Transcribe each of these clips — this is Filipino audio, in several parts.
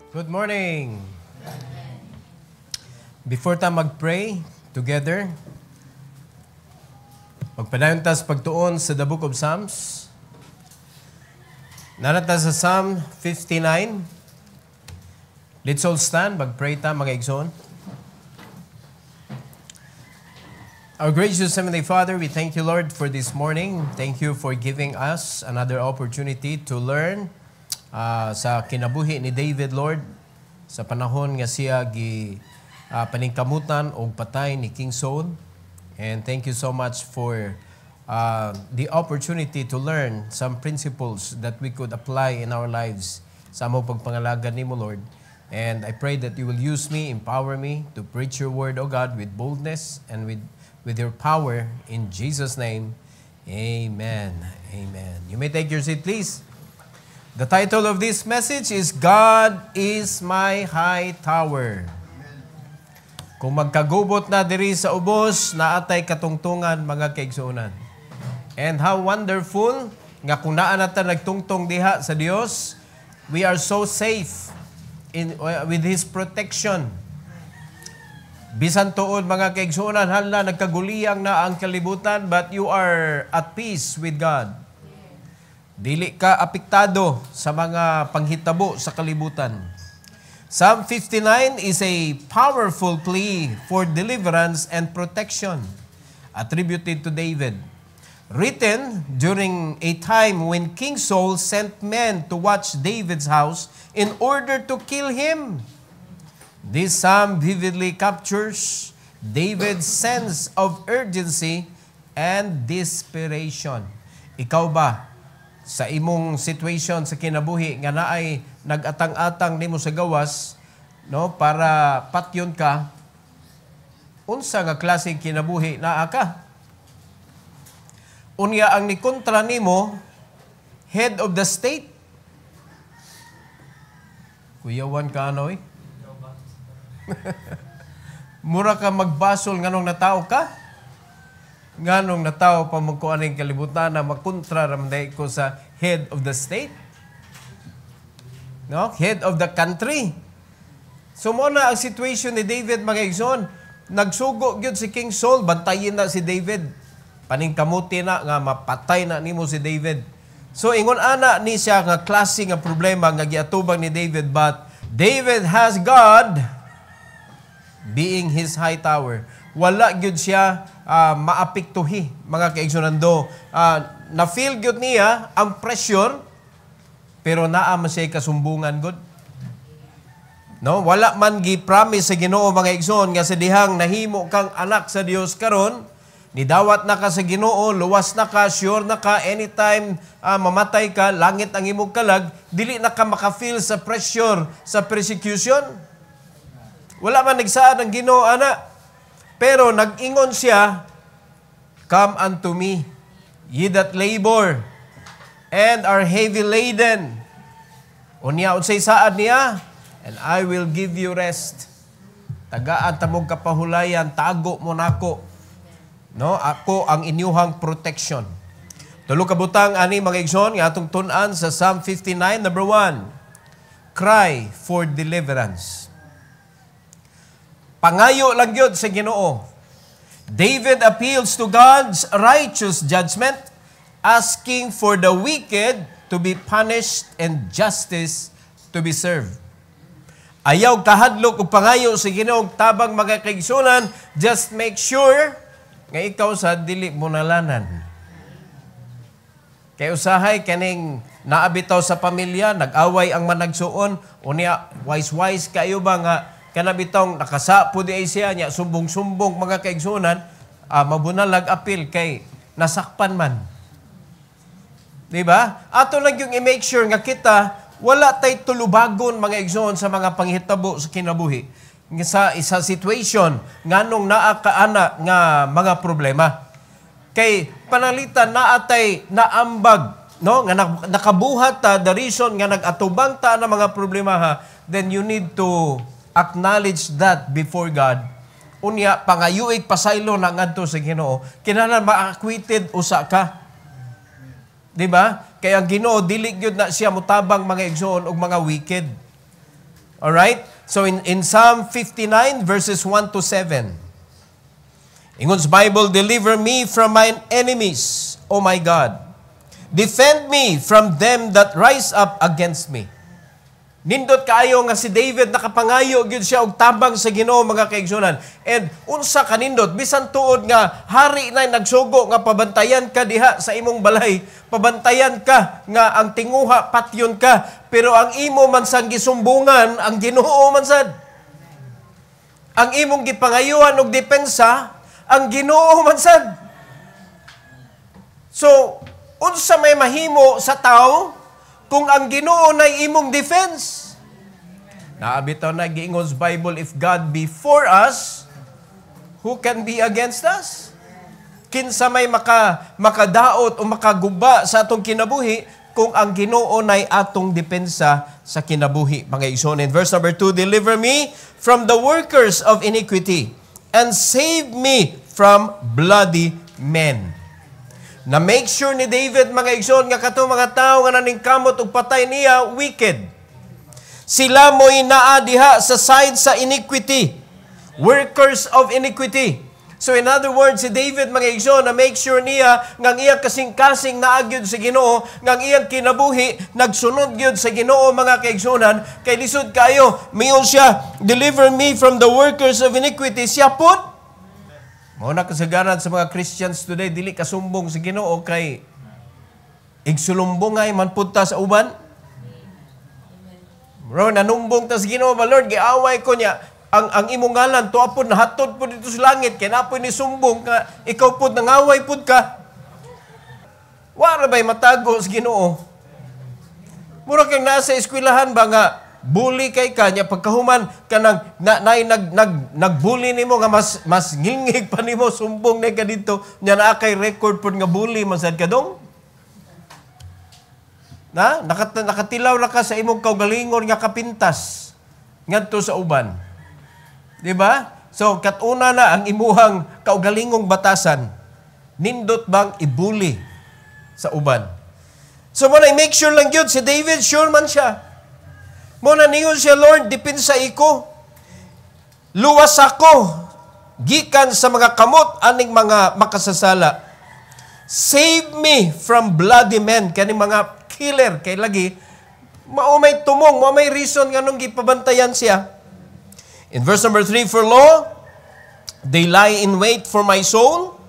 Good morning. Before ta mag-pray together, magpadayon ta sa pagtuon sa the book of Psalms. Narata sa Psalm 59. Let's all stand, mag-pray ta mga igsoon. Our gracious Heavenly Father, we thank you, Lord, for this morning. Thank you for giving us another opportunity to learn sa kinabuhi ni David, Lord, sa panahon nga siya paningkamutan o patay ni King Saul. And thank you so much for the opportunity to learn some principles that we could apply in our lives sa among pagpangalaga nimo, Lord. And I pray that you will use me, empower me to preach your word, O God, with boldness and with your power. In Jesus' name, amen. Amen. You may take your seat, please. The title of this message is God is my high tower. Kung magkagubot na diri sa ubos, naatay katungtungan mga kaigsuonan. And how wonderful nga kung naa natin nagtungtong diha sa Dios, we are so safe with His protection. Bisan tuod mga kaigsuonan, hala nagkaguliyang na ang kalibutan, but you are at peace with God. Dili ka apektado sa mga panghitabo sa kalibutan. Psalm 59 is a powerful plea for deliverance and protection attributed to David. Written during a time when King Saul sent men to watch David's house in order to kill him. This psalm vividly captures David's sense of urgency and desperation. Ikaw ba, sa imong situation sa kinabuhi nga naay nag-atang-atang nimo sa gawas, no, para patyon ka, unsa nga klaseng kinabuhi naa ka? Unya ang nikontra nimo, head of the state. Kuyawan ka anoy? Mura ka magbasol nganong nataw ka? Nganong nataw pa magkuaning kalibutan na makontra ramday ko sa head of the state? No? Head of the country. So muna ang situation ni David, mga igsoon. Nagsugo gyud si King Saul, bantayin na si David. Paningkamuti na nga mapatay na nimo si David. So ingon ana ni siya nga klase nga problema nga giatubang ni David, but David has God being his high tower. Wala gyud siya maapektuhi mga kaigsunando. Na-feel gyud niya ang pressure, pero naa man siya kasumbungan gud. No, wala man gi-promise sa Ginoo mga igsoon nga sa dihang nahimo kang anak sa Dios karon, nidawat na ka sa Ginoo, luwas na ka, sure na ka, anytime mamatay ka, langit ang imong kalag, dili na ka maka-feel sa pressure sa persecution. Wala man nagsaad ang Ginoo ana. Pero nag-ingon siya, "Come unto me, ye that labor and are heavy laden." Unya unsay saad niya, "And I will give you rest." Tagaan tamog kapahulayan, tago mo nako. No, ako ang inyuhang protection. Tulo ka butang ani mga igsoon nga atong tun-an sa Psalm 59, number 1. Cry for deliverance. Pangayo lang yun sa Ginoo. David appeals to God's righteous judgment, asking for the wicked to be punished and justice to be served. Ayaw kahadlok o pangayo sa Ginoo tabang mga kaigsunan, just make sure nga ikaw sa dili mo nalanan. Kay usahay kaning naabitaw sa pamilya, nag-away ang managsuon, unya wise kayo ba nga kanabitong nakasapo di ay siya niya, sumbong-sumbong mga kaigsunan, mabunalag apil kay nasakpan man. Diba? Ato lang yung i-make sure nga kita, wala tay tulubagon mga igsoon sa mga panghitabo sa kinabuhi. Sa isa situation, nganong naa kaana nga mga problema. Kay panalitan naatay naambag, no? Nga nakabuhat ta, the reason nga nag-atubang ta na mga problema ha, then you need to acknowledge that before God. Unya, pangayuig pasaylo na ngadto sa Ginoo. Kinahanglan ma-acquitted usa ka. Diba? Kaya ang Ginoo dili gyud na siya mutabang mga igsoon og mga wicked. Alright? So in Psalm 59 verses 1 to 7, ingon sa Bible, deliver me from mine enemies, O my God. Defend me from them that rise up against me. Nindot kaayo nga si David nakapangayo gyud siya og tabang sa Ginoo, mga kaigsunan. And unsa kanindot bisan tuod nga hari na nagsugo nga pabantayan ka diha sa imong balay, pabantayan ka nga ang tinguha patyon ka, pero ang imo man sang gisumbungan ang Ginoo man sad. Ang imong gipangayuhan og depensa ang Ginoo man sad. So, unsa may mahimo sa tao kung ang Ginoo nay imong defense? Naabitaw na giingon sa Bible, if God be for us, who can be against us? Kinsa may makadaot o makaguba sa atong kinabuhi kung ang Ginoo nay atong depensa sa kinabuhi, mga igsoon. In verse number 2, deliver me from the workers of iniquity and save me from bloody men. Na make sure ni David, mga igsoon, nga katong mga tao nga naningkamot ug patay niya, wicked. Sila mo'y naa diha sa side sa iniquity. Workers of iniquity. So in other words, si David, mga igsoon, na make sure niya nga iyang kasing-kasing naagyod sa Ginoo, nga iyang kinabuhi nagsunod gyud sa Ginoo, mga kaigsunan, kay lisod kayo, mayon siya, deliver me from the workers of iniquity. Siya pud mao na kasagaran sa mga Christians today, dili kasumbong sa Ginoo kay igsulumbongay man pud ta sa uban. Bro, nanumbong ta sa Ginoo ba, Lord, giaway ko niya ang imong ngalan tuapon nahatod pud dito sa langit, kay napoy ni sumbong ka ikaw pud nangaway pud ka. Wala ba'y matago sa Ginoo? Mura kang nasa eskwelahan ba nga bully kay kanya pagkahuman kanang nagbully nimo nga mas ngingig pa nimo, sumbong na ka dito nya naa kay record pud nga bully man sad kadong na nakatilaw na ka sa imong kaugalingon nga kapintas ngadto sa uban, di ba? So katuna na ang imuhang kaugalingong batasan, nindot bang ibuli sa uban? So mo na make sure lang gyud si David, sure man siya. Muna niyon siya, Lord, dipinsa iko. Luwas ako, gikan sa mga kamot, aning mga makasasala. Save me from bloody men. Kaning mga killer, kay lagi, maumay tumong, maumay reason nga nung gipabantayan siya. In verse number 3, for lo, they lie in wait for my soul.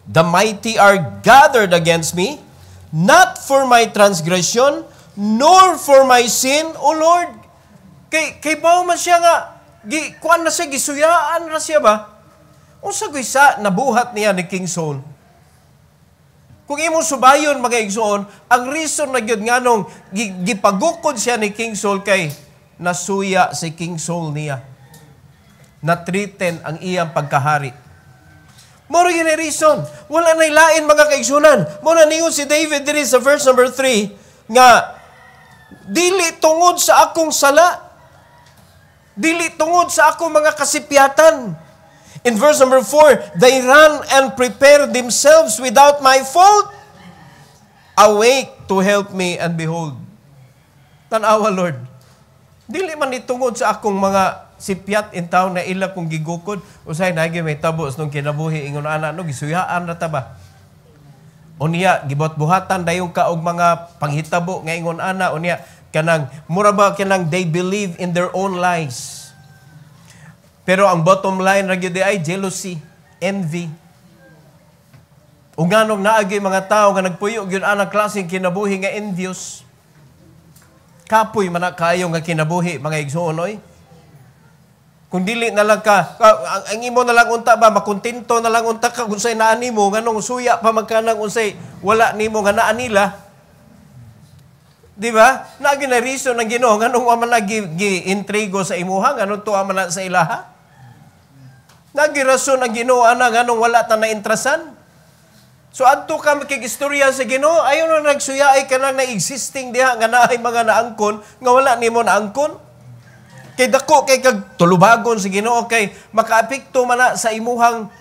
The mighty are gathered against me, not for my transgression, nor for my sin, O Lord. Kay bao man siya nga, kuan na siya, gisuyaan na siya ba? Unsa gisa nabuhat niya ni King Saul? Kung imong subayon, mga igsoon, ang reason na gyud nganong gipagukod siya ni King Saul kay nasuya si King Saul niya. Natriten ang iyang pagkahari. Moro yun ang reason. Wala na'y lain, mga kaigsunan. Muna ningon si David diri sa verse number 3 nga, dili tungod sa akong sala. Dili tungod sa akong mga kasipyatan. In verse number 4, they run and prepare themselves without my fault. Awake to help me, and behold. Tanawa, Lord. Dili man itungod sa akong mga sipyat in taon na ila kong gigukod. Usay nagi may tabos nung kinabuhi ingon ana no gisuyaan na ta ba. Unya gibot-buhatan dayon ka og mga panghitabo nga ingon ana unya kanang mura ba kanang they believe in their own lies. Pero ang bottom line ra gyud ay jealousy, envy. Ug nganong naagi mga tao nga nagpuyo gyud ana klaseng kinabuhi nga envious. Kapoy man kayo nga kinabuhi, mga igsoon oy. Kung dili na lang ka, ang imo na lang unta ba, makontento na lang unta ka kung sa'y naan nimo, nganong suya pa magkanang unsay wala nimo nga naan nila. Di ba? Nagi na reason ng Ginoo nganong wa man gi-intrigo sa imuha, nganong tuwa man na sa ilaha. Nagi rason ang Ginoo ana nganong wala ta na intrasan. So adto ka makig-istorya sa Ginoo, ayo na nagsuya ay kanang na existing diha nga naay mga naangkon nga wala nimo naangkon. Kay dako kay kag tulubagon sa Ginoo kay makaapekto man na sa imuhang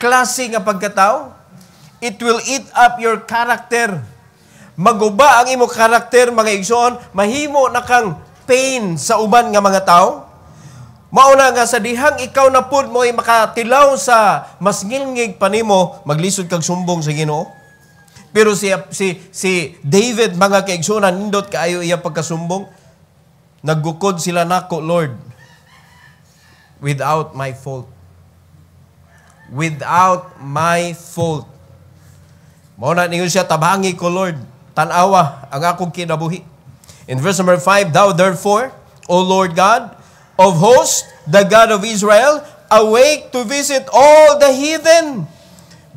klase nga pagkatao. It will eat up your character. Maguba ang imong karakter, mga igsoon, mahimo na kang pain sa uban nga mga tao. Mauna nga sa dihang ikaw na pud mo ay makatilaw sa mas ngilngig pa nimo, maglisod kag sumbong sa Ginoo. Pero si David, mga kaigsunan, nindot kaayo iya pagkasumbong. Naggukod sila nako, Lord, without my fault. Without my fault. Mauna ninyo siya, tabangi ko, Lord. Tanawa ang akong kinabuhi. In verse number 5, Thou therefore, O Lord God of hosts, the God of Israel, awake to visit all the heathen.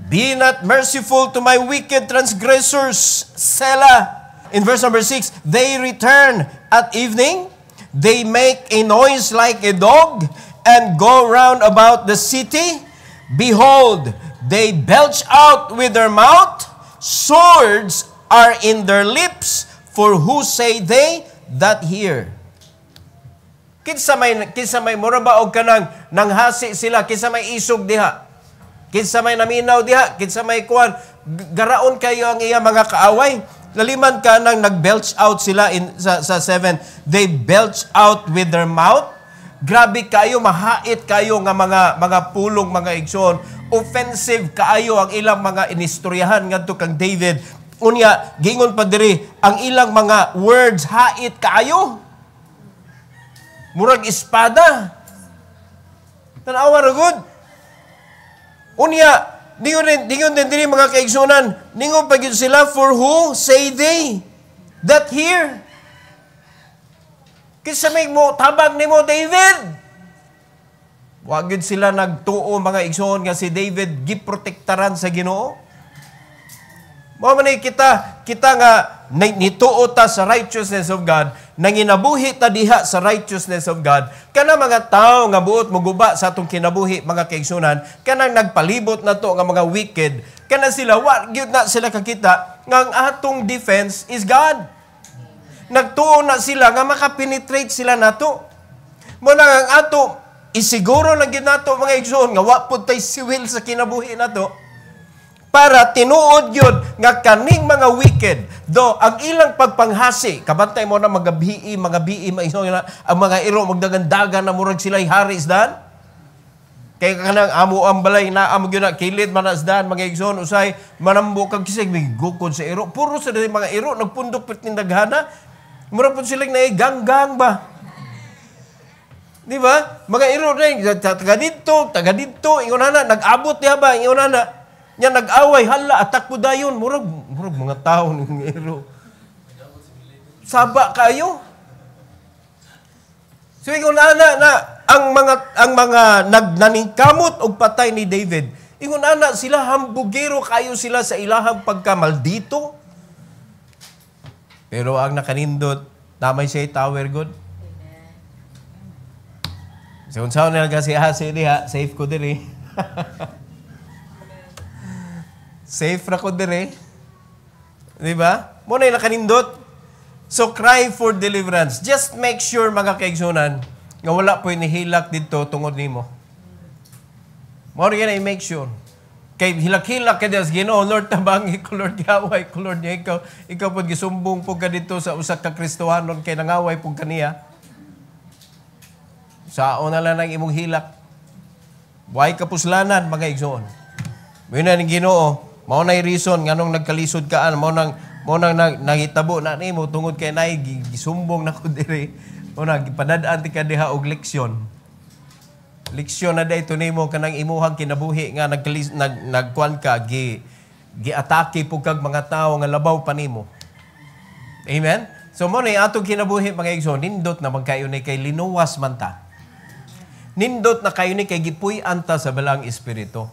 Be not merciful to my wicked transgressors. Selah. In verse number 6, They return at evening. They make a noise like a dog and go round about the city. Behold, they belch out with their mouth. Swords are in their lips. For who say they that hear? Kinsa may mura ba og kanang nanghasi sila, kinsa may isog diha, kinsa may naminaw diha, kinsa may kuan, garaon kayo ang iya mga kaaway. Laliman ka nang nag-belch out sila sa 7. They belch out with their mouth. Grabe kayo, mahait kayo nga mga pulong, mga igsoon. Offensive kaayo ang ilang mga inistoryahan ngadto kang David. Unya, gingon pa diri, ang ilang mga words hait kaayo. Murag espada. Tanawa ra gud. Unya, ningon din diri mga kaigsunan, ningon pa gyud sila, for who say they that hear? Kinsa may mo tabang nimo, David? Wa gyud sila nagtuo mga igsoon nga si David giprotektaran sa Ginoo. Mao man kita nga nituo ta sa righteousness of God, nanginabuhi ta diha sa righteousness of God. Kana mga tao nga buot moguba sa atong kinabuhi, mga kaigsunan, kanang nagpalibot na to nga mga wicked, kana sila wa gyud na sila kakita nga ang atong defense is God. Nagtuo na sila nga makapenetrate sila nato. Mo na ang ato isiguro na gyud nato mga igsoon nga wa pud tay siwil sa kinabuhi nato. Para tinuod yun nga kaning mga wicked, do ang ilang pagpanghasi, kabantay mo na mga bii, ang mga iro magdagandagan na murag sila'y haris dan. Kaya kanang amo ang balay na amo yun na kilid manas dan, mga igsoon, usay, manambo kag kisig, may gukod sa iro. Puro sa mga iro, nagpundok pitindaghana, murag po silang na ganggang ba? Di ba? Mga iro na, taga dito, ingonana, nag-abot niya ba, ingonana, nya nag-away, hala, atak po dayon. Murag mga tao ng ero. Saba kayo. So, ingon na ang mga nagnaningkamot og patay ni David, ingon na sila, hambugero kayo sila sa ilahang pagkamaldito. Pero ang nakanindot, namay siya tower good. So, unsaon na kasi diha, safe ko diri. Safe ra ko dire. Di ba? Muna yung nakanindot. So, cry for deliverance. Just make sure, mga kaigsunan, nga wala po inihilak dito tungod nimo. Muna yan ay make sure. Kay hilak-hilak ka diya, Ginoo, Lord, tabangi ko, Lord, gaway ko, Lord, niya ikaw po gisumbong po ka dito sa usak ka Kristohanon, kay nangaway po kaniya. Sao na lang ang imong hilak. Buhay kapuslanan, mga igsoon. Muna ng Ginoo, mao nay reason nganong nagkalisod kaan, mao nang nangitabo na nimo tungod kay nay gisumbong nako diri. Mao nang gipadad-an ti ka diha og leksyon. Leksyon na dayto nimo kanang imuhang kinabuhi nga nagkuan ka giatake pug kag mga tawo nga labaw pa nimo. Amen. So mo ni atong kinabuhi mga igsoon, nindot na magkayo ni kay linuwas man ta. Nindot na kayo ni kay gipuy-an ta sa balang espiritu.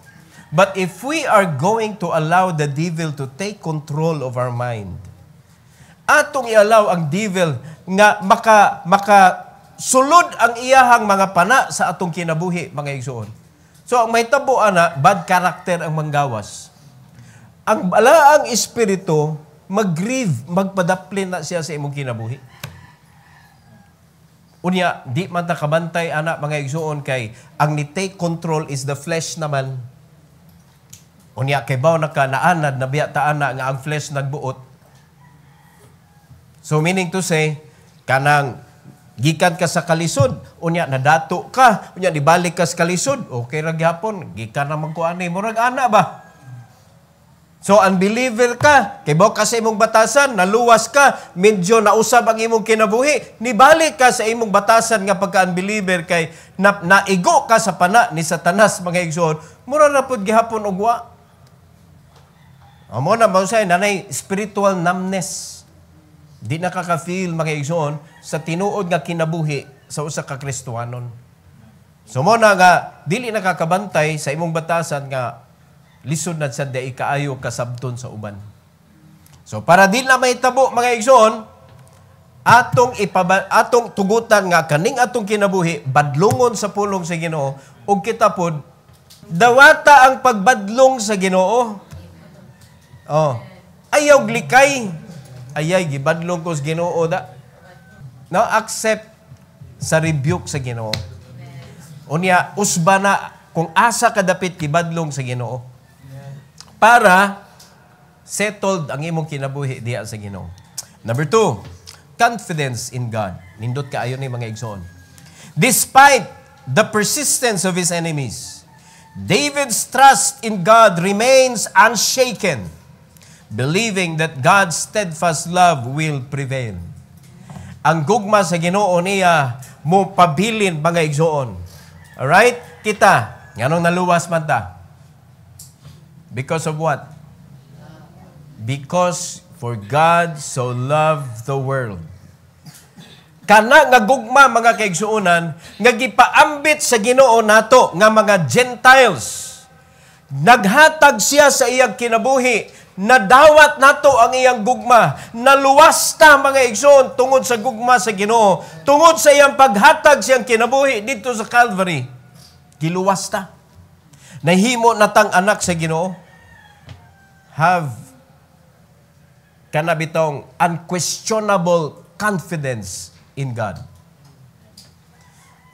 But if we are going to allow the devil to take control of our mind, atong i-allow ang devil nga makasulod ang iyahang mga pana sa atong kinabuhi, mga igsoon. So, ang may tabo, bad character ang manggawas. Ang balaang espiritu, mag-grieve, magpadaplin na siya sa imong kinabuhi. Unya, di man ta kabantay, mga igsoon, kay ang ni-take control is the flesh naman. Unya kay baw nakanaanad na biya taana nga ang flesh nagbuot. So meaning to say kanang Gikan ka sa kalisod, unya nadato ka, unya nibalik ka sa kalisod, okay ra gyapon, gikan na magkuani, murag ana ba? So unbeliever ka, kay ka sa imong batasan, naluwas ka, medyo nausab ang imong kinabuhi, nibalik ka sa imong batasan nga pagka-unbeliever kay naigo ka sa pana ni Satanas mga igsoon, mura na pud gihapon ugwa. Amo na mausay nanay spiritual numbness. Di nakaka-feel mga igsoon sa tinuod nga kinabuhi sa usa ka Kristohanon. So mo na nga dili nakakabantay sa imong batasan nga lisod na sa dai kaayo kasabton sa uban. So para di na mahitabo mga igsoon, atong tugutan nga kaning atong kinabuhi badlongon sa pulong sa Ginoo ug kita pod dawata ang pagbadlong sa Ginoo. Oh, ayaw glikay. Ayay gibadlong ko sa Ginoo da. No, accept sa rebuke sa Ginoo. Unya usba na kung asa ka dapit gibadlong sa Ginoo. Para settled ang imong kinabuhi diha sa Ginoo. Number 2, confidence in God. Nindot kaayo ni mga igsoon. Despite the persistence of his enemies, David's trust in God remains unshaken, believing that God's steadfast love will prevail. Ang gugma sa Ginoo niya mo pabilin mga igsoon. Alright? Kita, nganong naluwas man ta? Because of what? Because for God so loved the world. Kana nga gugma mga kaigsuonan nga gipaambit sa Ginoo nato nga mga Gentiles. Naghatag siya sa iyang kinabuhi. Nadawat nato ang iyang gugma. Naluwas ta mga igsoon tungod sa gugma sa Ginoo. Tungod sa iyang paghatag siyang kinabuhi dito sa Calvary. Giluwas ta. Nahimo natang anak sa Ginoo. Have kanabitong unquestionable confidence in God.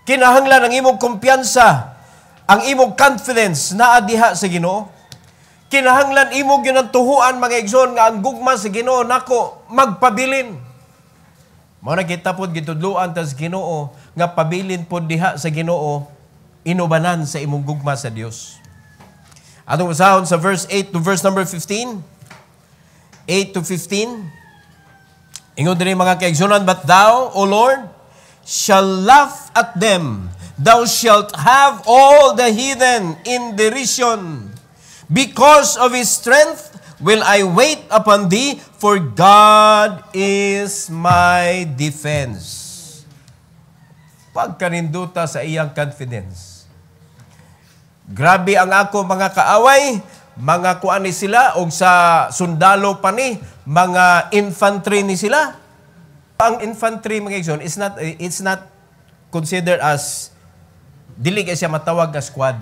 Kinahanglan ang imong kumpiyansa, ang imong confidence na adiha sa Ginoo. Kinahanglan imo ginantuhuan mga igsoon nga ang gugma sa Ginoo nako magpabilin. Mao na kita pod gitudloan ta sa Ginoo nga pabilin pod diha sa Ginoo inubanan sa imong gugma sa Dios. Atong usahon sa verse 8 to verse number 15. 8 to 15. Ingon diri mga kaigsunan, but thou, O Lord, shall laugh at them. Thou shalt have all the heathen in derision. Because of his strength will I wait upon thee, for God is my defense. Pagkaninduta sa iyang confidence. Grabe ang ako mga kaaway, mga kuan ni sila, o sa sundalo pa ni, mga infantry ni sila. Ang infantry mga igsoon, it's not considered as, dili siya matawag as squad.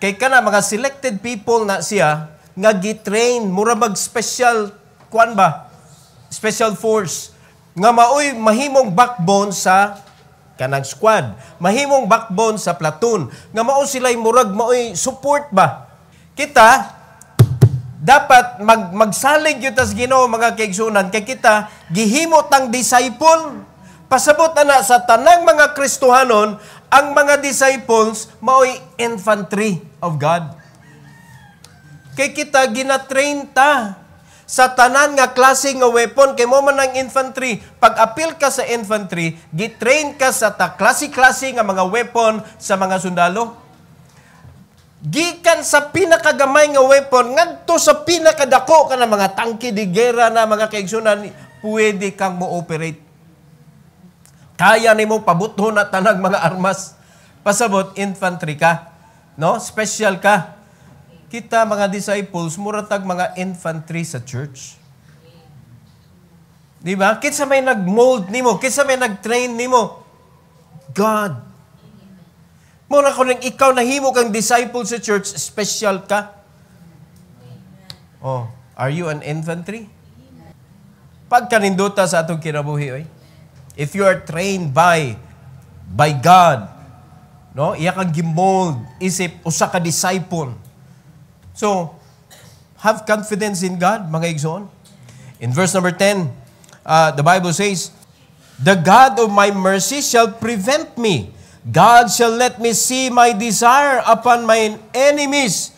Kay kana mga selected people na siya nga gitrain mura mag special kuan ba? Special force nga maoy mahimong backbone sa kanang squad, mahimong backbone sa platoon nga mao sila'y murag maoy support ba. Kita dapat magsalig gyud tas Ginoo mga kaigsunan kay kita gihimo tang disciple. Pasabot na sa tanang mga Kristohanon, ang mga disciples mao'y infantry of God. Kay kita ginatrain ta sa tanan nga klase nga weapon, kay mo man ang infantry. Pag appeal ka sa infantry, gitrain ka sa klase-klase nga mga weapon sa mga sundalo. Gikan sa pinakagamay nga weapon ngadto sa pinakadako ka na mga tangke de gera na mga kaigsunan, pwede kang mo-operate. Kaya nimo pabuton na tanang mga armas. Pasabot, infantry ka. No? Special ka. Kita mga disciples, muratag mga infantry sa church. Di ba? Kitsa may nag-mold nimo, kitsa may nag-train nimo. God. Muna ko nang ikaw nahimo kang disciple sa church, special ka. Oh, are you an infantry? Pagkaninduta sa atong kinabuhi, oy. If you are trained by God, no? Iya kang gimold, isip usa ka disciple. So, have confidence in God, mga igsoon. In verse number 10, the Bible says, The God of my mercy shall prevent me. God shall let me see my desire upon my enemies.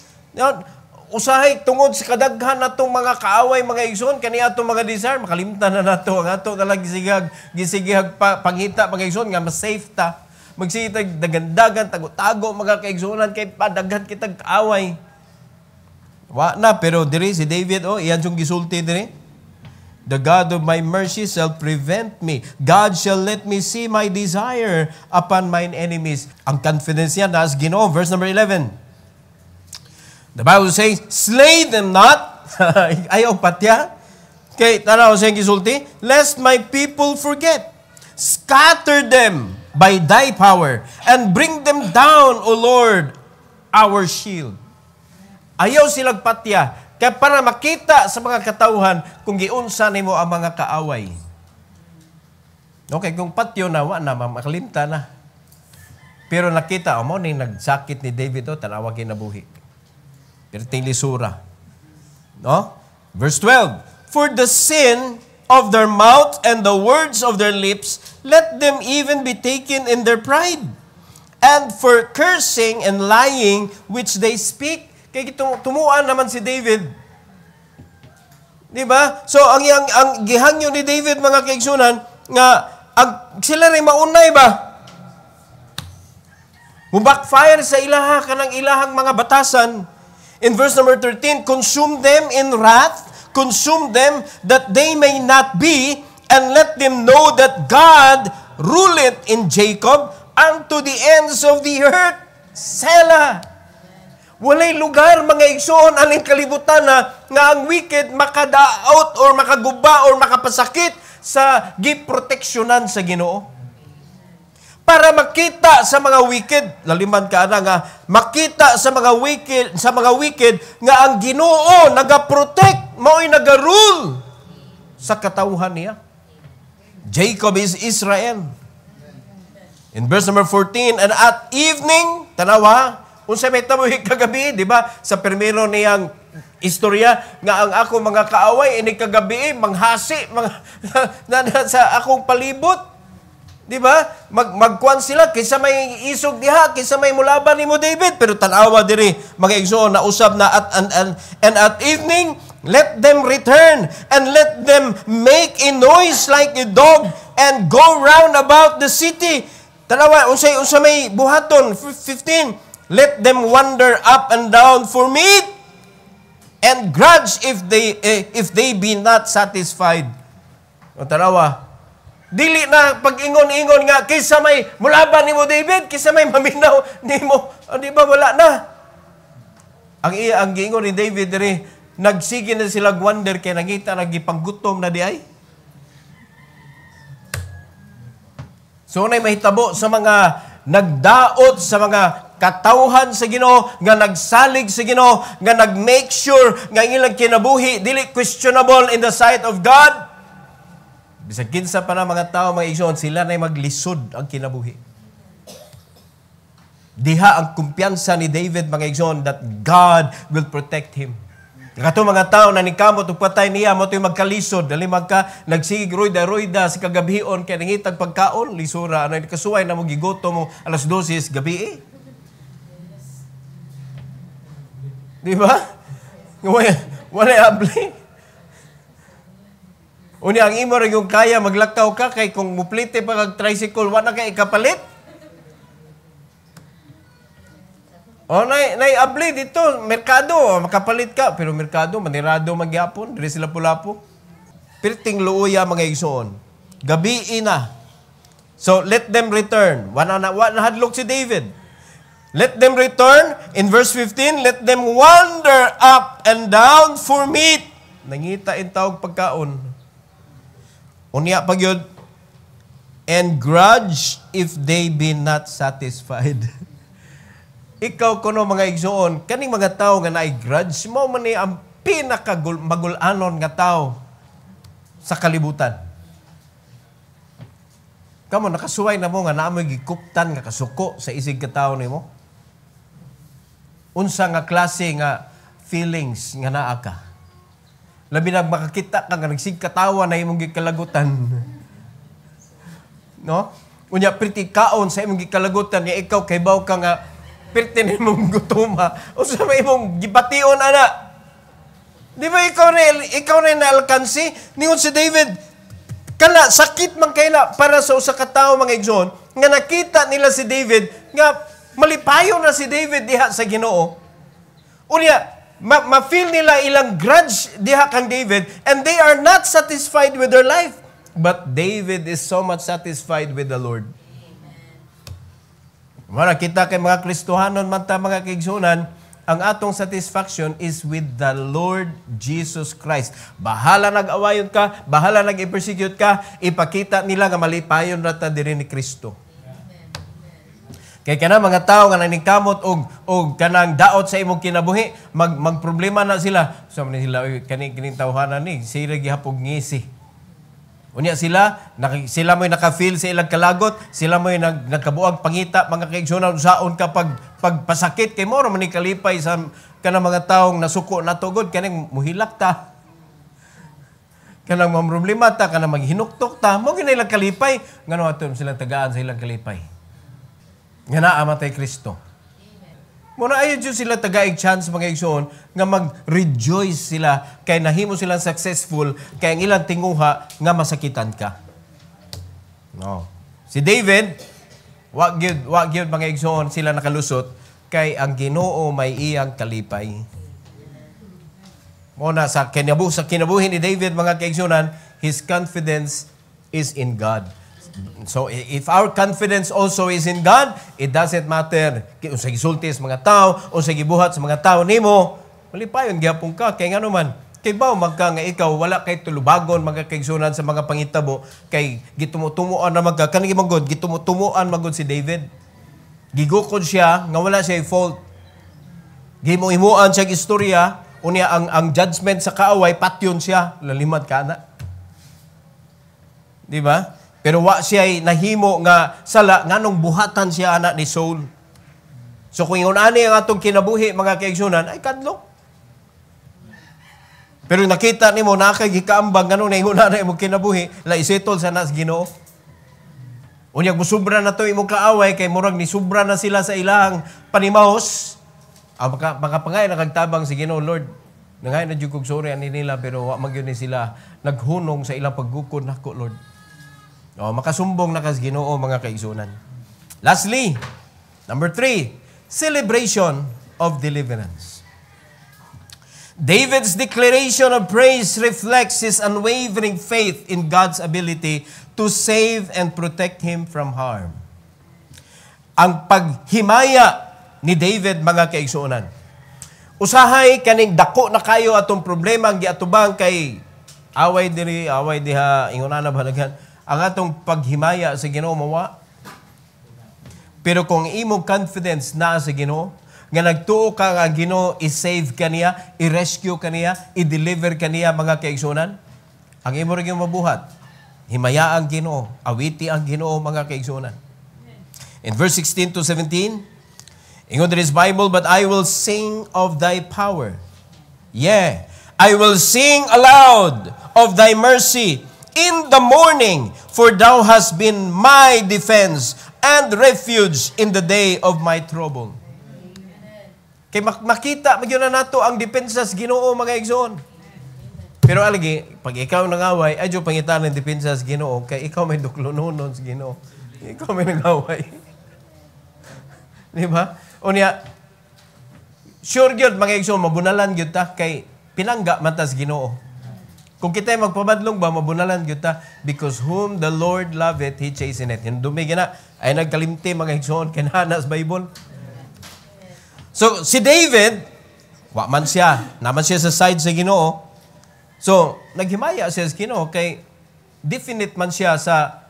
Usahay tungod sa kadaghan natong mga kaaway, mga igsoon, kaniya atong mga desire, makalimtan na nato ang ato talag gisigihag pangita, mga igsoon, nga mas safe ta. Magsitag dagandagan, tago-tago, mga kaigsunan, kay padaghan kitag kaaway. Wa na, pero diri si David, iyan yung gisulti diri. The God of my mercy shall prevent me. God shall let me see my desire upon mine enemies. Ang confidence niya nas Ginoo. Verse number 11. The Bible says, slay them not. Ayaw patya. Kay tanaw sa gisulti, lest my people forget. Scatter them by thy power and bring them down, O Lord, our shield. Ayaw silang patya. Kaya para makita sa mga katauhan kung giunsa nimo ang mga kaaway. Okay, kung patyo na, makalimta na. Pero nakita, mo ni nagsakit ni David, tanawa kinabuhi. Pero lisura. No? Verse 12, for the sin of their mouth and the words of their lips, let them even be taken in their pride. And for cursing and lying which they speak, kaya tumuan naman si David. Di ba? So, ang gihangyo ni David, mga kaigsunan, nga, sila rin maunay ba? Backfire sa ilaha, kanang ilahang mga batasan. In verse number 13, consume them in wrath, consume them that they may not be, and let them know that God ruleth in Jacob unto the ends of the earth. Selah. Walay lugar, mga igsoon, aling kalibutan na nga ang wicked makadaot or makaguba or makapasakit sa giproteksyonan sa Ginoo. Para makita sa mga wicked, laliman ka na nga, makita sa mga wicked nga ang Ginoo nagaprotect, mao'y nagarule sa katauhan niya. Jacob is Israel. In verse number 14, and at evening, tanawa, unsa may tabuhi kagabi, di ba? Sa primero niyang istorya, nga ang ako mga kaaway, ini kagabi, manghasi, sa akong palibot. Di ba? Magkuan sila, kaysa may isog diha, kaysa may mulaban ni mo David. Pero tanawa diri, mga igsoon, na usab na and at evening, let them return, and let them make a noise like a dog, and go round about the city. Tanawa, unsa may buhaton, 15, let them wander up and down for meat, and grudge if they be not satisfied. O tanawa, dili na pag-ingon-ingon nga, kaysa may mulaban ni mo David, kaysa may maminaw ni mo, di ba wala na? Ang giingon ni David diri, nagsige na sila wander kay nangita nagipanggutom na di ay. So nay mahitabo sa mga nagdaot sa mga katauhan sa Ginoo, nga nagsalig sa Ginoo, nga nag-make sure nga ilang kinabuhi dili questionable in the sight of God. Bisag kinsa pa na mga tao, mga igsoon, sila na maglisod ang kinabuhi. Diha ang kumpiyansa ni David, mga igsoon, that God will protect him. Kato mga tao na nikamot ug patay niya mo toy magkalisod dali magka nagsig royda sa kagabion kay nangitag pagkaon lisura ano kasuway na mo gigoto mo alas 12 gabi Di ba? Wala abli. Unya ang imo rin yung kaya maglakaw ka kay kung muplite pa kag tricycle wala kay ikapalit. O nay abli dito, merkado, makapalit ka. Pero merkado, manirado magyapon, dili sila pulapo. Pirting luuya mga igsoon. Gabi na. So let them return. Wala hadlok si David. Let them return. In verse 15, let them wander up and down for meat. Nangita in tawag pagkaon. Unya pagyod. And grudge if they be not satisfied. Ikaw kuno mga igsoon, kaning mga tao nga naay grudge, mo man ni ang pinakagul-magulanon nga tao sa kalibutan. Kamo nakasuway na mo nga naamoy gikuptan nga kasuko sa isig ka tao nimo. Unsa nga klase nga feelings nga naa ka? Labi na makakita ka nga nagsig katawa na imong gikalagutan. No? Unya perti kaon sa imong gikalagutan niya ikaw kay baw ka nga perti nimong gutuma o sa may imong gibation ana. Di ba ikaw na naalkansi ningon si David kana sakit man kayla para sa usa ka tawo mga igsoon nga nakita nila si David nga malipayon na si David diha sa Ginoo. Unya ma-feel nila ilang grudge diha kang David and they are not satisfied with their life. But David is so much satisfied with the Lord. Mara kita kay mga Kristohanon man ta mga kaigsunan, ang atong satisfaction is with the Lord Jesus Christ. Bahala nag-awayon ka, bahala nag-persecute ka, ipakita nila nga malipayon ra ta diri ni Kristo. Kay kana mga tao nga naningkamot og kanang daot sa imong kinabuhi, magproblema na sila. So man sila kining tawhanan ni, sila gihapog ngisi. Unya sila mo'y naka-feel sa ilang kalagot, sila mo'y nagkabuang pangita, mga kaigsunan, saon ka pagpasakit, kay mo man ni kalipay sa kanang mga taong nasuko na tugod, kanang muhilak ta. Kanang mamroblema ta, kanang maghinuktok ta, mo ginailang kalipay, ngano aton silang tagaan sa ilang kalipay. Nga naamatay Kristo. Muna ayon dyan sila tagaig chance mga igsoon nga mag-rejoice sila kay nahimo silang successful kay ang ilang tinguha nga masakitan ka. No. Si David, wa gyud mga igsoon sila nakalusot kay ang Ginoo may iyang kalipay. Muna sa kinabuhi ni David mga kaigsunan, his confidence is in God. So, if our confidence also is in God, it doesn't matter kung sa gisulti sa mga tao o sa gibuhat sa mga tao nimo, malipayon gyapon ka kay ngano man. Kay baw magka nga ikaw wala kay tulubagon mga kaigsunan sa mga pangitabo kay gitumuan na magka kanang imong gitumuan magod si David. Gigukod siya nga wala siya fault. Gimo-imuan siya istorya unya ang judgment sa kaaway patyon siya lalimad kana. Di ba? Pero wa siya nahimo nga sala nganong buhatan siya anak ni Saul. So kung ingon ani ang atong kinabuhi mga kaigsunan ay kadlok. Pero nakita nimo na kay gikaambang nganong naingon na imong kinabuhi la isetol sa nas Ginoo. Unyag musubra na to imong kaaway kay murag ni subra na sila sa ilang panimahos. Makapangay nakagtabang si Ginoo, Lord. Nangay na jud kog sorry ani nila pero wa magyud ni sila naghunong sa ilang paggukod nako, Lord. Makasumbong na kas Ginoo mga kaigsunan. Lastly, number 3, celebration of deliverance. David's declaration of praise reflects his unwavering faith in God's ability to save and protect him from harm. Ang paghimaya ni David mga kaigsunan. Usahay kaning dako na kayo atong problema ang giatubang kay away diha inguna na balagan. Ang atong paghimaya sa Ginoo mawa. Pero kung imong confidence na sa Ginoo, nga nagtuo ka nga Ginoo i-save kaniya, i-rescue kaniya, i-deliver kaniya mga kaigsunan, ang imo ring mabuhat, himaya ang Ginoo, awiti ang Ginoo mga kaigsunan. In verse 16 to 17, ingon there is Bible, but I will sing of thy power. Yeah, I will sing aloud of thy mercy in the morning, for thou hast been my defense and refuge in the day of my trouble. Kay makita magyud na nato ang depensa sa Ginoo mga igsoon. Pero alagi pag ikaw nangaway, adyo pangitan ng depensa sa Ginoo kay ikaw may duklononon sa Ginoo. Ikaw may nangaway. Di ba? Unya sure gyud mga igsoon mabunalan gyud ta kay pinangga man ta sa Ginoo. Kung kita magpabadlong ba, mabunalan kita, because whom the Lord loveth, He chasteneth. Yung dumigin na, ay nagkalimti mga igsoon, kinahanas Bible. So, si David, naman siya sa side sa Ginoo. So, naghimaya siya sa Ginoo, kay definite man siya sa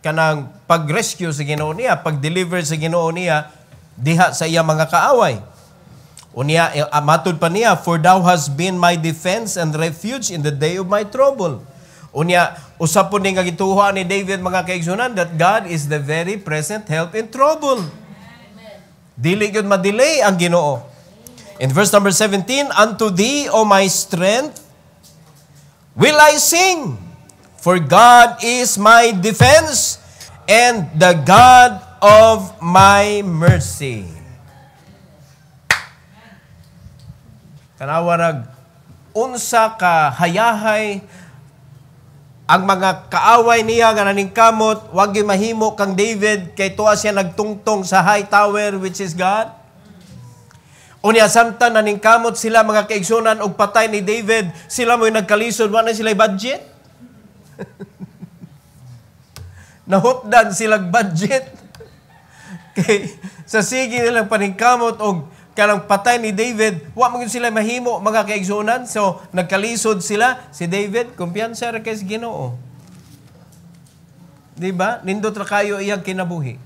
kanang pag-rescue sa Ginoo niya, pag-deliver sa Ginoo niya, diha sa iya mga kaaway. Unya, matod pa niya, for thou hast been my defense and refuge in the day of my trouble. Unya, usap po nga gituha ni David mga kaigsunan that God is the very present help in trouble. Dili yun madelay ang Ginoo. In verse number 17, unto thee, O my strength, will I sing, for God is my defense and the God of my mercy. Tanawarag, unsa ka hayahay ang mga kaaway niya nga naningkamot, wag gyud mahimo kang David kay tuwa siya nagtungtong sa high tower which is God. Unya samtang naningkamot sila mga kaigsunan og patay ni David, sila mo'y nagkalisod, wala sila budget. Nahutdan silang budget. Kay sa sige nilang paningkamot og kanang patay ni David, wa man sila mahimo mga kaigsunan. So nagkalisod sila si David, kumpiyansa ra kay Ginoo. Di ba? Nindot ra kayo iyang kinabuhi.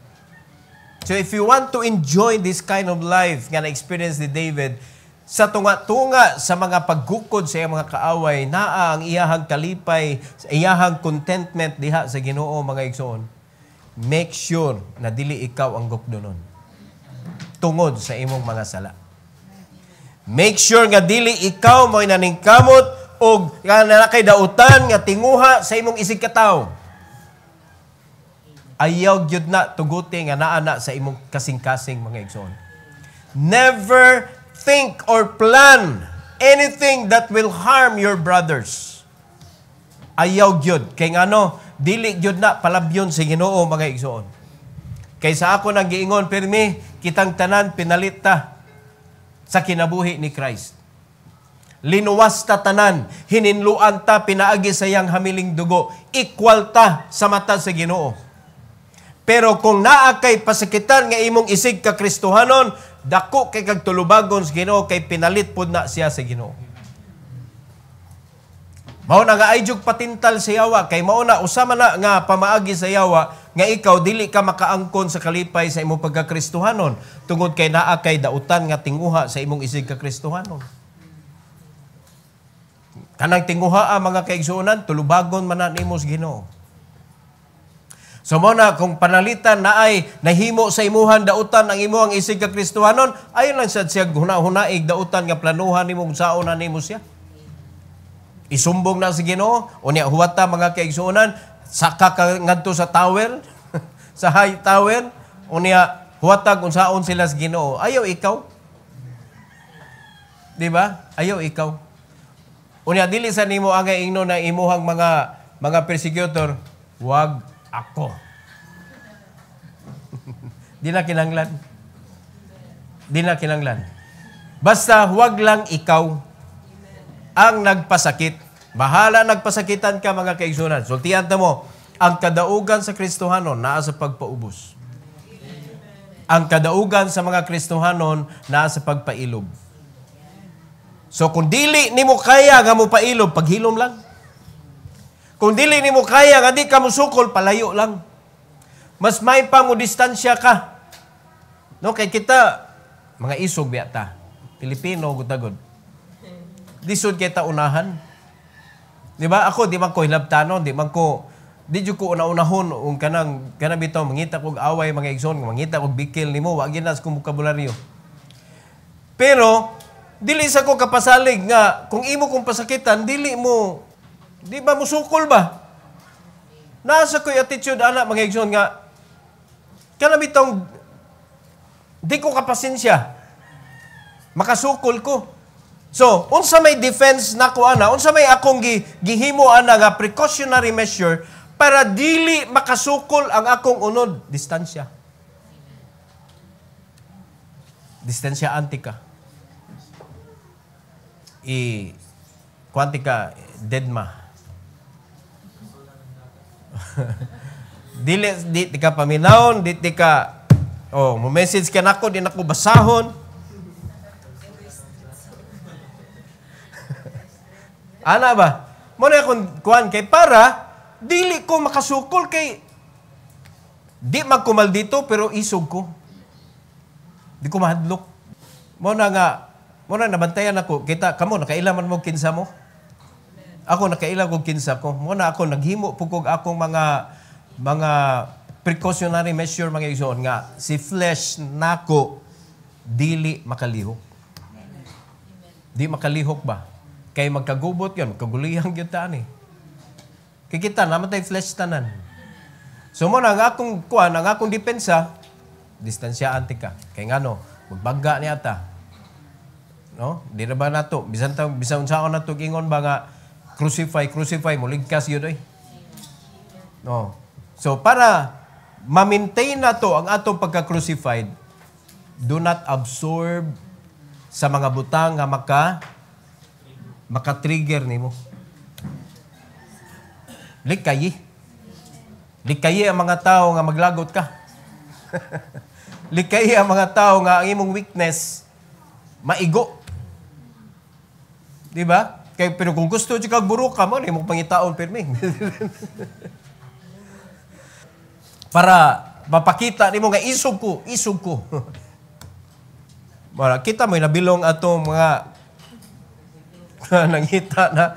So if you want to enjoy this kind of life nga na-experience ni David, sa tunga-tunga sa mga paggukod sa iyang mga kaaway, naa ang iyahang kalipay, sa iyahang contentment diha sa Ginoo mga igsoon. Make sure na dili ikaw ang gukdonon tungod sa imong mga sala. Make sure nga dili ikaw mo'y naningkamot o nga nakay dautan nga tinguha sa imong isig katawo. Ayaw gyud na tuguti nga naana sa imong kasing-kasing mga igsoon. Never think or plan anything that will harm your brothers. Ayaw gyud kay ngano dili gyud na palabyon sa Ginoo mga igsoon. Kay sa ako nang giingon pirmi kitang tanan pinalita sa kinabuhi ni Christ. Linuwas ta tanan, hininluan ta pinaagi sa iyang hamiling dugo, equal ta sa mata sa Ginoo. Pero kung naa kay pasakitan nga imong isig ka Kristohanon, dako kay kag tulubagon sa Ginoo kay pinalit pud na siya sa Ginoo. Mao na nga ayjug patintal sa yawa kay mao na usama na nga pamaagi sa yawa nga ikaw dili ka makaangkon sa kalipay sa imong pagkakristohanon tungod kay naa kay dautan nga tinguha sa imong isig ka Kristohanon. Kanang tinguha mga kaigsuonan tulubagon man na nimo sa Ginoo. So mo na kung panalitan na ay nahimo sa imuhan dautan ang imuhang isig ka Kristohanon, ayon lang sad siya huna-hunaig dautan nga planuhan nimo saon na nimo siya. Isumbong na sa Ginoo, unya huwata mga kaigsuonan, saka ka ngadto sa tower, sa high tower, unya huwata kung saon sila sa Ginoo. Ayaw ikaw. Di ba? Ayaw ikaw. Unya dili sa nimo ang ingno na imuhang mga persecutor, wag ako. Di na kinanglan. Di na kinanglan. Basta huwag lang ikaw ang nagpasakit. Bahala nagpasakitan ka mga kaigsunan. Sultihan ta mo, ang kadaugan sa Kristohanon naa sa pagpaubos. Ang kadaugan sa mga Kristohanon naa sa pagpailog. So kung dili nimo kaya nga mo pailog, paghilom lang. Kung dili nimo kaya nga di ka musukol, palayo lang. Mas may pa mo distansya ka. No, kay kita mga isog biya ta. Pilipino gutagod. Disod kita unahan. Di ba? Ako, di man ko hilabtanon, di jud ko una-unahon, kanang bitaw, mangita kong away, mga igsoon, mangita kong bikil ni mo, wag ginas kong bukabularyo. Pero, dili sa ko kapasalig nga, kung imo kong pasakitan, di ba musukol ba? Nasa ko'y attitude, anak, mga igsoon nga, kanang bitaw, di ko kapasensya, makasukol ko. So, unsa may defense nako ana, unsa may akong gihimo ana nga precautionary measure para dili makasukol ang akong unod, distansya. Distansya antika. Quantica deadma. Di ka paminawon, di ka mo message ka nako, di nako basahon. Ana ba? Muna akong kuhan kay para dili ko makasukol kay di magkumal dito pero isog ko. Di ko mahadlok. Muna nabantayan ako. Kita, kamo, nakailaman mo kinsa mo? Ako, nakailang kong kinsa ko. Muna ako, naghimo po kong akong mga precautionary measure mga igsoon nga si flesh nako dili makalihok. Di makalihok ba? Kay magkagubot yun, magkagulihang yun taan eh. Kay kita, namatay flesh tanan. So mo na ang akong kuan, ang akong depensa, distansyaan ti ka. Kay ngano, magbangga ni ata. No? Di na ba nato? Bisan unsa na to gingon ba nga crucify mo ligkas yun oy. No. So para ma-maintain na to ang atong pagka-crucified, do not absorb sa mga butang nga maka-trigger nimo. Likayi ang mga tao nga maglagot ka. Likayi ang mga tao nga ang imong weakness maigo. Di ba? Pero kung gusto di kag buro ka mo, imong pangitaon pirmi. Para mapakita nimo nga isog ko. Mara kita mo nabilong atong mga nangita na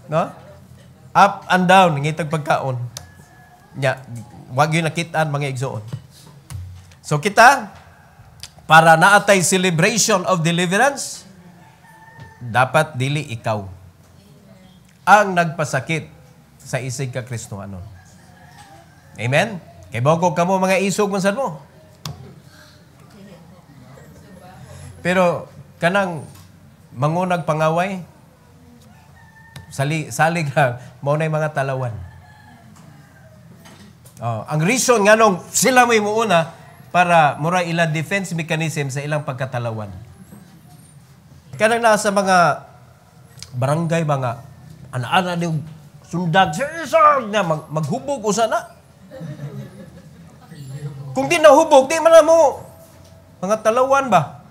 no? Up and down ngitag pagkaon. Nya, wag yun nakitaan mga igsoon. So kita, para naatay celebration of deliverance, dapat dili ikaw ang nagpasakit sa isig ka Kristohanon. Amen? Kay bago ka mo mga isog man sad mo. Pero kanang mangunag pangaway, salig lang, mao na mga talawan. Ang reason nga nung sila may muuna para mura ilang defense mechanism sa ilang pagkatalawan. Kanang nasa mga barangay mga ana-ana ni sundag na maghubog usa na. Kung di nahubog, di man na mo mga talawan ba?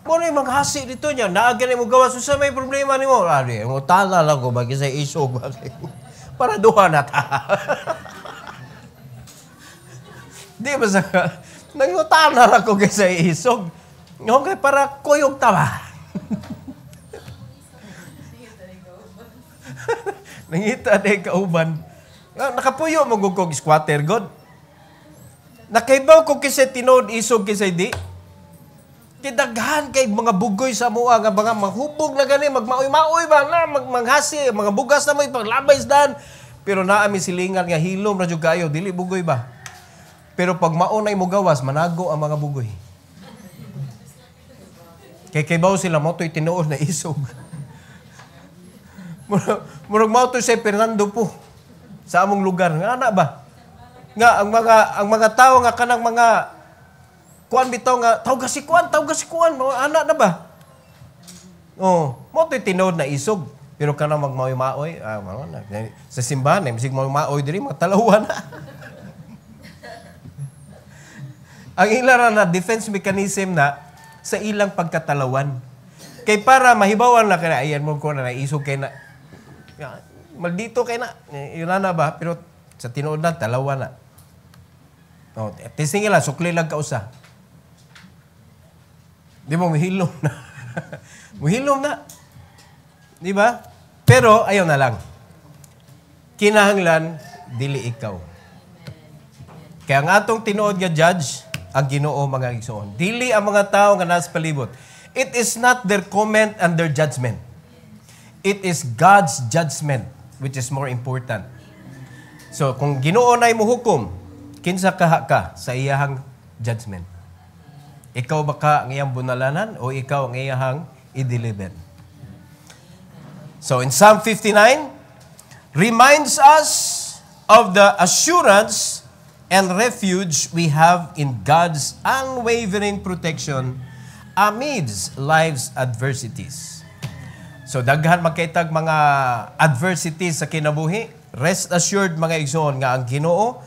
Mo na yung maghasi dito niya. Naagan mo gawa. So sa may problema ni mo. Mo tala lang ko. Bagi sa isog. Para duha na ta. Di ba sa... Nangutana lang ko sa isog. Okay, para kuyog tama. Nangita na yung kauban. Nakapuyo mo kong squatter, God. Nakaibaw ko kasi tinod isog kasi di. Kidaghan kay mga bugoy sa mua nga mga mahubog na gani magmaoy-maoy ba na maghasi mga bugas na mo ipaglabay isdan pero naa mi silingan nga hilom ra jud kayo dili bugoy ba pero pag maunay mo gawas manago ang mga bugoy kay baw sila mo toy tinuod na isog murag mao to si Fernando po sa among lugar nga ana ba nga ang mga tao nga kanang mga kuan bitaw nga tawag si kuan no ana na ba mo toy tinuod na isog pero kana magmaoy-maoy sa simbahan bisig maoy diri matalawan na ang ilara na defense mechanism na sa ilang pagkatalawan kay para mahibawan na kana ayan mo ko na isog kay na maldito kay na yun na ba pero sa tinuod na talawan na testing lang sukli lang kausa. Di mo, mahilom na. Mahilom na. Di ba? Pero, ayaw na lang. Kinahanglan, dili ikaw. Kaya ang atong tinuod nga judge, ang Ginoo mga igsoon. Dili ang mga tao nga nasa palibot. It is not their comment and their judgment. It is God's judgment, which is more important. So, kung Ginoo na mo hukom, kinsa kaha ka sa iyahang judgment? Ikaw ba ka ang iyang bunalanan o ikaw ang iyang i-deliver? So in Psalm 59, reminds us of the assurance and refuge we have in God's unwavering protection amidst life's adversities. So daghan magkaitag mga adversities sa kinabuhi. Rest assured mga igsoon nga ang Ginoo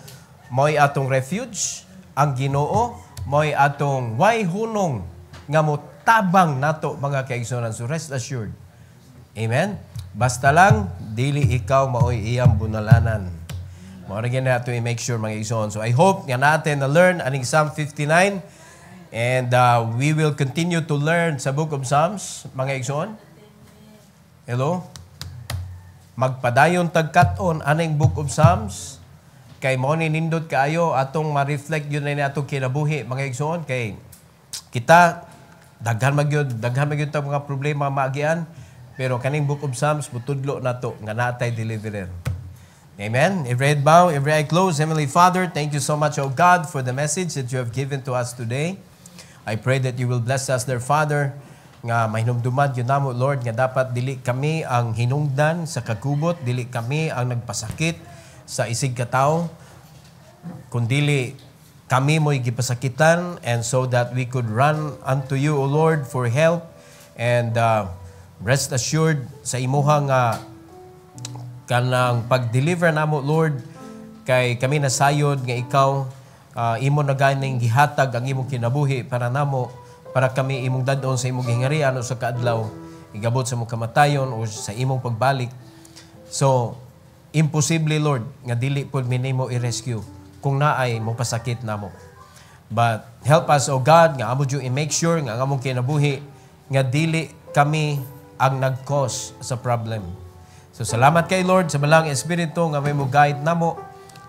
mo'y atong refuge, ang Ginoo mo'y atong way hunong nga mo tabang nato mga kaigsonan. So rest assured. Amen? Basta lang, dili ikaw maoy iyang bunalanan. Mauragin na ito i-make sure mga igsoon. So I hope nga natin na learn aning Psalm 59 and we will continue to learn sa Book of Psalms mga igsoon. Hello? Magpadayon tagkaton aning Book of Psalms. Kay mo ni nindot kaayo atong ma-reflect yun na atong kinabuhi mga igsoon kay kita daghan magyud ta mga problema maagian pero kaning Book of Psalms butudlo nato nga natay deliverer. Amen. Every head bow, every eye closed. Heavenly Father, thank you so much, O God, for the message that you have given to us today. I pray that you will bless us, dear Father, nga mahinumduman yun namo, Lord, nga dapat dili kami ang hinungdan sa kagubot, dili kami ang nagpasakit sa isig katao, kundili kami mo'y gipasakitan, and so that we could run unto you, O Lord, for help, and rest assured sa imuha nga kanang pag-deliver namo, Lord, kay kami nasayod nga ikaw imo na ganing gihatag ang imong kinabuhi para namo, para kami imong dadon sa imong gihingarian o sa kaadlaw, igabot sa imong kamatayon o sa imong pagbalik. So, imposible, Lord, nga dili pod minimo i-rescue kung naay mo pasakit namo. But help us, O God, nga amo i make sure nga ang among kinabuhi nga dili kami ang nag-cause sa problem. So salamat kay Lord sa balang Espiritu nga may mo guide namo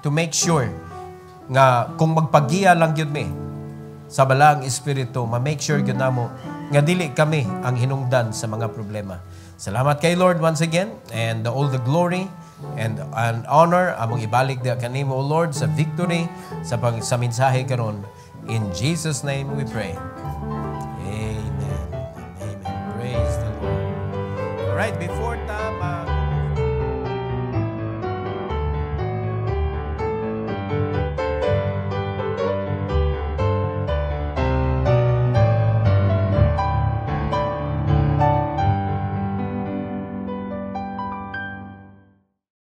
to make sure nga kung magpagiya lang yun mi sa balang Espiritu, ma-make sure yun namo nga dili kami ang hinungdan sa mga problema. Salamat kay Lord once again, and all the glory and honor among ibalik da kanimo, O Lord, sa victory sa mensahe karon. In Jesus' name we pray. Amen. Amen. Praise the Lord. All right, before